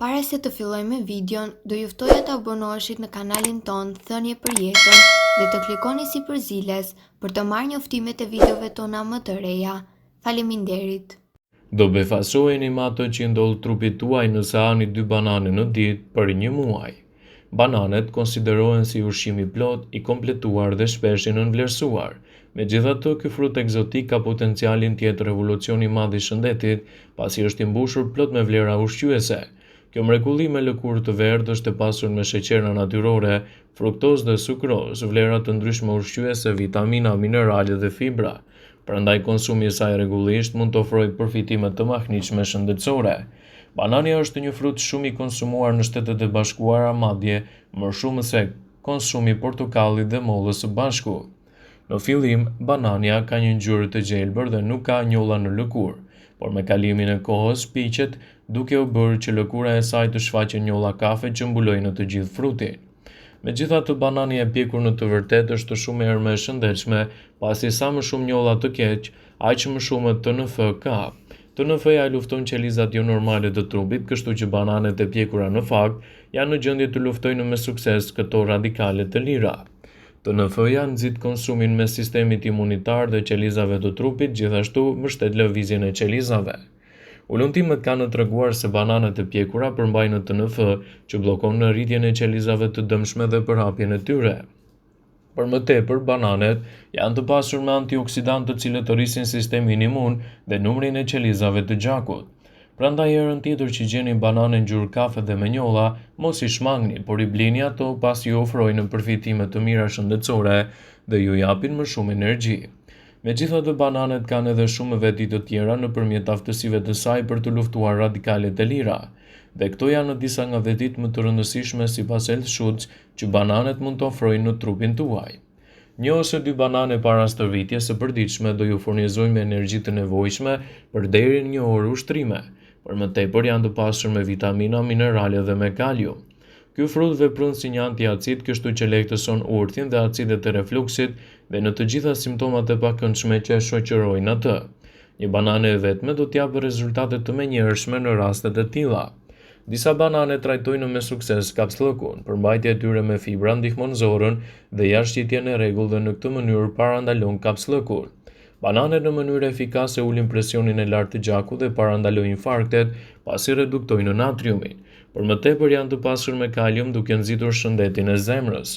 Para se të fillojmë me videon, do ju ftoja të abonoheshit në kanalin ton Thënie për Jetën dhe të klikoni si përziles për të marrë njoftimet e videove tona më të reja. Faleminderit. Do befasoheni me ato që ndodh trupit tuaj nëse hani 2 banane në ditë për 1 muaj. Bananet konsiderohen si ushqim i plot, i kompletuar dhe shpesh i nënvlerësuar. Megjithatë, ky frut egzotik ka potencialin të jetë revolucion i madh i shëndetit, pasi është i mbushur plot me vlera ushqyese. Kjo mrekulli me lëkurë të verdhë është e pasur me sheqera natyrore, fruktozë dhe sukrozë, vlera të ndryshme ushqyese, vitamina, minerale dhe fibra. Prandaj konsumi i saj rregullisht mund të ofrojë përfitime të mahnitshme shëndetësore. Banani është një frut shumë i konsumuar në Shtetet e Bashkuara, madje më shumë se konsumi i portokallit dhe mollës së bashku. Në fillim, banania ka një ngjyrë të gjelbër dhe nuk ka njolla në lëkurë, por me kalimin e kohës shpiqet, duke u bërë që lëkura e saj të shfaqë njolla kafe që mbulojnë në të gjithë frutin. Megjithatë, banani e pjekur në të vërtetë është shumë herë më e shëndetshme, pasi sa më shumë njolla të keq, aq më shumë TNF ka. TNF-ja lufton qelizat jo normale të trupit, kështu që bananet e pjekura në fakt janë në gjendje të luftojnë me sukses këto radikale të lira. TNF-ja nxit konsumin me sistemit imunitar dhe qelizave të trupit, gjithashtu mbështet lëvizjen e qelizave. Ullumtimet kanë treguar se bananet e pjekura përmbajnë TNF, që bllokon në rritjen e qelizave të dëmshme dhe përhapjen e tyre. Për më tepër, bananet janë të pasur me antioksidantë të cilët rrisin sistemin imun dhe numrin e qelizave të gjakut. Prandaj herën tjetër që gjeni banane ngjyrë kafe dhe me njolla, mos i shmangni, por i blini ato pasi ju ofrojnë përfitime të mira shëndetësore dhe ju japin më shumë energji. Megjithatë, bananet kanë edhe shumë veti të tjera nëpërmjet aftësive të saj për të luftuar radikalet e lira. Dhe këto janë disa nga vetit më të rëndësishme sipas Health Shoots që bananet mund të ofrojnë në trupin tuaj. 1 ose 2 banane para stërvitjes së përditshme do ju furnizojnë me energji të nevojshme për deri në 1 orë ushtrime. Për më tepër janë të pasur me vitamina, minerale dhe me kalium. Ky frut vepron si një antiacid, kështu që lehtëson urthin dhe acidet e refluksit dhe në të gjitha simptomat e pakëndshme që e shoqërojnë atë. Një banane e vetme do t'japë rezultate të menjëhershme në rastet e tilla. Disa banane trajtojnë me sukses kapsllëkun, përmbajtja e tyre me fibra ndihmon zorën dhe jashtëqitjen e rregull dhe në këtë mënyrë parandalon kapsllëkun. Bananet në mënyrë efikase ulin presionin e lartë të gjakut dhe parandalojnë infarktet, pasi reduktojnë natriumin. Për më tepër janë të pasur me kalium duke nxitur shëndetin e zemrës.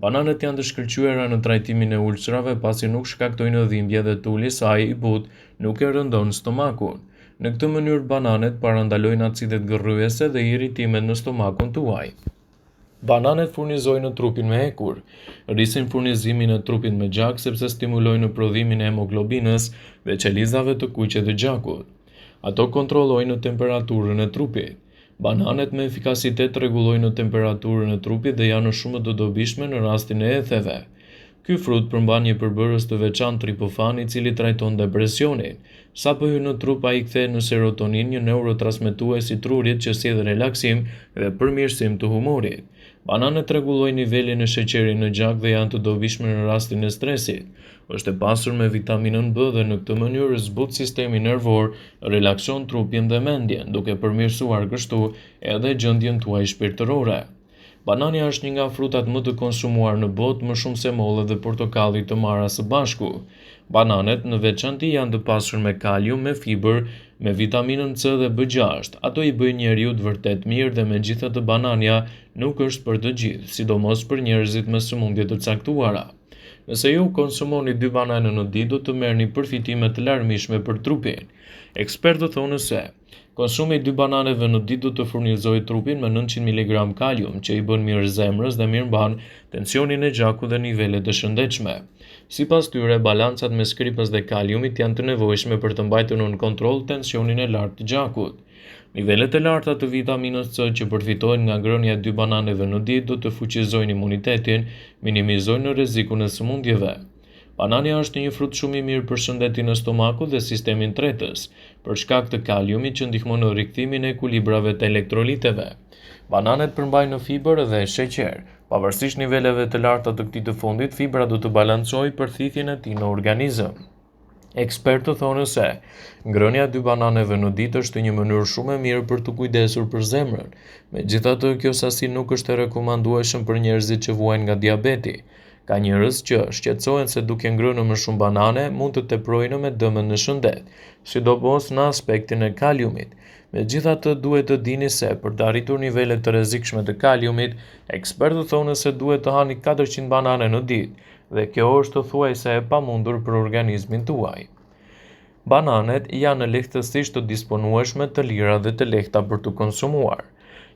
Bananet janë të shkëlqyera në trajtimin e ulcerave pasi nuk shkaktojnë dhimbje dhe tuli i saj i butë nuk e rëndon stomakun. Në këtë mënyrë bananet parandalojnë acidet gërryese dhe irritimet në stomakun tuaj. Bananet furnizojnë trupin me hekur, rrisin furnizimin e trupit me gjak sepse stimulojnë prodhimin e hemoglobinës dhe qelizave të kuqe të gjakut. Ato kontrollojnë temperaturën e trupit. Bananet me efikasitet rregullojnë temperaturën e trupit dhe janë shumë të dobishme në rastin e etheve. Ky frut përmban një përbërës të veçantë triptofan i cili trajton depresionin. Sa po hyn në trup ai kthehet në serotonin, një neurotransmetues i trurit që sjell relaksim dhe përmirësim të humorit. Bananet rregullojnë nivelin e sheqerit në gjak dhe janë të dobishme në rastin e stresit. Është e pasur me vitaminën B dhe në këtë mënyrë zbut sistemin nervor, relakson trupin dhe mendjen, duke përmirësuar kështu edhe gjendjen tuaj shpirtërore. Banania është një nga frutat më të konsumuar në botë, më shumë se mollet dhe portokalli të marra së bashku. Bananet në veçantë janë të pasur me kalium, me fibër, me vitaminën C dhe B6. Ato i bëjnë njeriut vërtet mirë dhe megjithatë banania nuk është për të gjithë, sidomos për njerëzit me sëmundje të caktuara. Nëse ju konsumoni 2 banane në ditë, do të merrni përfitime të larmishme për trupin. Ekspertët thonë se konsumi i 2 bananeve në ditë do të furnizojë trupin me 900 mg kalium, që i bën mirë zemrës dhe mirëmban tensionin e gjakut dhe nivelet të shëndetshme. Sipas tyre, balancat mes kripës dhe kaliumit janë të nevojshme për të mbajtur në kontroll tensionin e lartë të gjakut. Nivelet e larta të vitaminës C që përfitojnë nga ngrënia e 2 bananeve në ditë do të fuqizojnë imunitetin, minimizojnë rrezikun e sëmundjeve. Banania është një frut shumë i mirë për shëndetin e stomakut dhe sistemin tretës, për shkak të kaliumit që ndihmon në rikthimin e ekuilibrave të elektroliteve. Bananet përmbajnë në fibër dhe sheqer. Pavarësisht niveleve të larta të këtij të fundit, fibra do të balancojë përthithjen e tij në organizëm. Ekspertët thonë se ngrënia e 2 bananeve në ditë është një mënyrë shumë e mirë për të kujdesur për zemrën. Megjithatë, kjo sasi nuk është e rekomandueshme për njerëzit që vuajnë nga diabeti. Ka njerëz që shqetësohen se duke ngrënë më shumë banane mund të teprojnë me dëmën në shëndet, sidomos në aspektin e kaliumit. Megjithatë, duhet të dini se për të arritur nivelet të rrezikshme të kaliumit, ekspertët thonë se duhet të hani 400 banane në ditë, dhe kjo është thuajse e pamundur për organizmin tuaj. Bananet janë lehtësisht të disponueshme, të lira dhe të lehta për të konsumuar.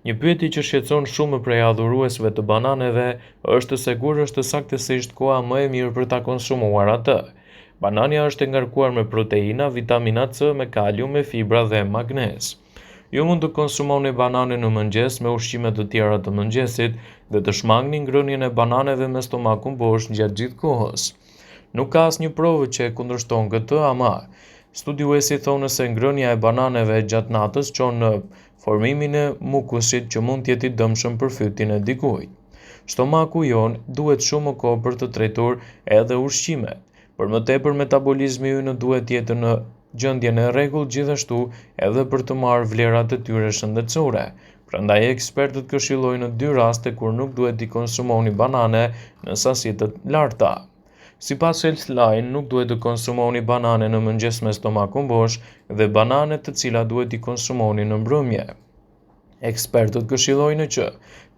Një pyetje që shqetëson shumë prej adhuruesve të bananeve është se kur është saktësisht koha më e mirë për ta konsumuar atë. Banania është e ngarkuar me proteina, vitamina C, me kalium, me fibra dhe magnez. Ju mund të konsumoni banane në mëngjes me ushqime të tjera të mëngjesit dhe të shmangni ngrënien e bananeve me stomakun poshtë gjatë gjithë kohës. Nuk ka asnjë provë që e kundërshton këtë, ama studiuesit thonë se ngrënia e bananeve gjatë natës çon në formimin e mukusit që mund të jetë i dëmshëm për fytyn e dikujt. Stomaku jon duhet shumë kohë për të tretur edhe ushqimet. Për më tepër, metabolizmi ynë duhet të jetë në gjendjen e rregullt, gjithashtu edhe për të marrë vlerat e tyre shëndetësore. Prandaj ekspertët këshillojnë në 2 raste kur nuk duhet t'i konsumoni banane në sasi të larta. Sipas Healthline, nuk duhet të konsumoni banane në mëngjes me stomakun bosh dhe banane të cilat duhet t'i konsumoni në mbrëmje. Ekspertët këshillojnë që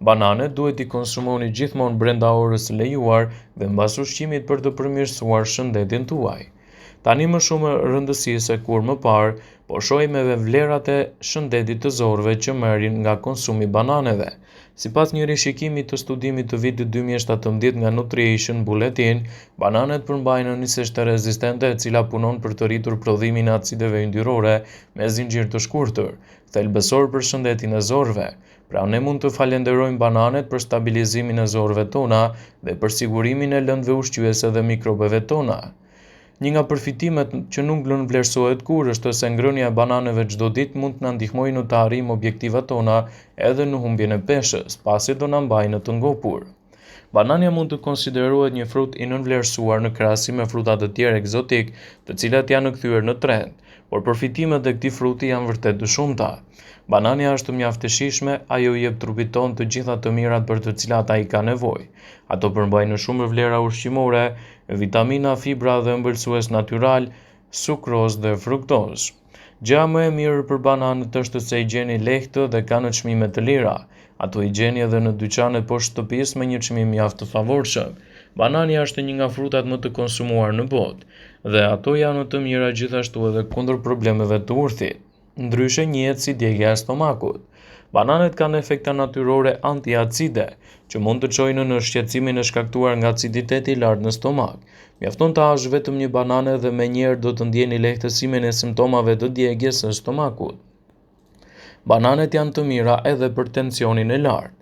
bananet duhet t'i konsumoni gjithmonë brenda orës së lejuar dhe mbas ushqimit për të përmirësuar shëndetin tuaj. Tani më shumë rëndësi se kur më parë, po shohim edhe vlerat e shëndetit të zorëve që merrin nga konsumi bananeve. Sipas një rishikimi të studimit të vitit 2017 nga Nutrition Bulletin, bananet përmbajnë një seshtë rezistente e cila punon për të rritur prodhimin e acideve yndyrore me zinxhir të shkurtër, thelbësor për shëndetin e zorëve. Pra ne mund të falenderojmë bananet për stabilizimin e zorëve tona dhe për sigurimin e lëndëve ushqyese dhe mikrobeve tona. Një nga përfitimet që nuk vlerësohet kur është se ngrënia e bananeve çdo ditë mund të na ndihmojë në të arrijmë objektivat tona edhe në humbjen e peshës, pasi do na mbajnë të ngopur. Banania mund të konsiderohet një frut i nënvlerësuar në krahasim me fruta të tjerë egzotik, të cilat janë kthyer në trend, por përfitimet e këtij fruti janë vërtet të shumta. Banania është mjaft e shijshme, ajo i jep trupit tonë të gjitha të mirat për të cilat ai ka nevojë. Ato përmbajnë shumë vlera ushqimore, vitamina, fibra dhe ëmbëlsues natyral, sukroz dhe fruktozë. Gjëja më e mirë për bananët është se i gjeni lehtë dhe kanë çmime të lira. Ato i gjeni edhe në dyqanet poshtë shtëpisë me një çmim mjaft të favorshëm. Banania është një nga frutat më të konsumuar në botë dhe ato janë të mira gjithashtu edhe kundër problemeve të urthit. Ndryshe njihet si djegja e stomakut. Bananet kanë efekte natyrore antiacide, që mund të çojnë në shqetësimin e shkaktuar nga aciditeti i lartë në stomak. Mjafton të hash vetëm një banane dhe menjëherë do të ndjeni lehtësimin e simptomave të djegjes së stomakut. Bananet janë të mira edhe për tensionin e lartë.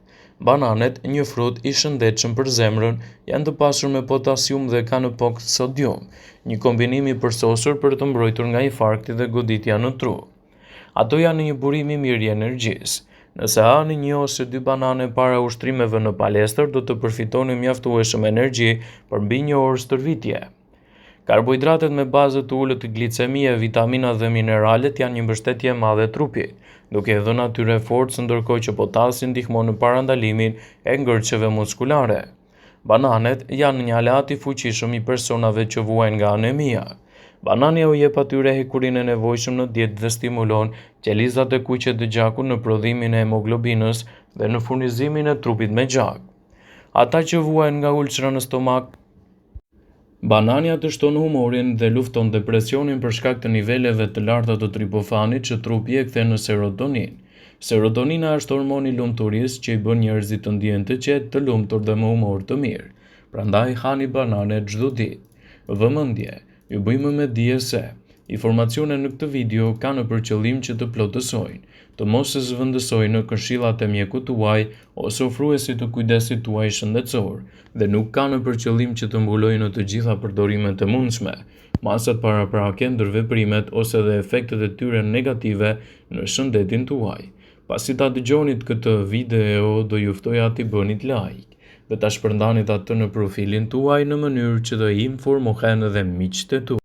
Bananet, një frut i shëndetshëm për zemrën, janë të pasur me potasium dhe kanë pak sodium, një kombinim i përsosur për të mbrojtur nga infarkti dhe goditja në tru. Ato janë një burim i mirë i energjisë. Nëse hani 1 ose 2 banane para ushtrimeve në palestër, do të përfitoni mjaftueshëm energji për mbi 1 orë stërvitje. Karbohidratet me bazë të ulët të glicemie, vitaminat dhe mineralet janë një mbështetje e madhe trupit, duke dhënë atyre forcë, ndërkohë që potasi ndihmon në parandalimin e ngërçeve muskulare. Bananet janë një aleat i fuqishëm i personave që vuajnë nga anemia. Banania u jep atyre hekurinë e nevojshëm në dietë dhe stimulon qelizat e kuqe të gjakut në prodhimin e hemoglobinës dhe në furnizimin e trupit me gjak. Ata që vuajnë nga ulçra në stomak, banania të shton humorin dhe lufton depresionin për shkak të niveleve të larta të tripofanit që trupi e kthen në serotonin. Serotonina është hormoni i lumturisë që i bën njerëzit të ndihen të qetë, të lumtur dhe me humor të mirë. Prandaj hani banane çdo ditë. Vëmendje. Ju bëjmë me dije se informacionet në këtë video kanë për qëllim që të plotësojnë, të mos e zëvendësojnë në këshillat e mjekut tuaj ose ofruesit të kujdesit tuaj shëndetësor dhe nuk kanë për qëllim që të mbulojnë në të gjitha përdorimet e mundshme, masat paraprake, ndërveprimet ose dhe efektet e tyre negative në shëndetin tuaj. Pasi ta dëgjonit këtë video, do ju ftoja t'i bënit like dhe ta shpërndanit atë në profilin tuaj në mënyrë që të informohen edhe miqtë tuaj.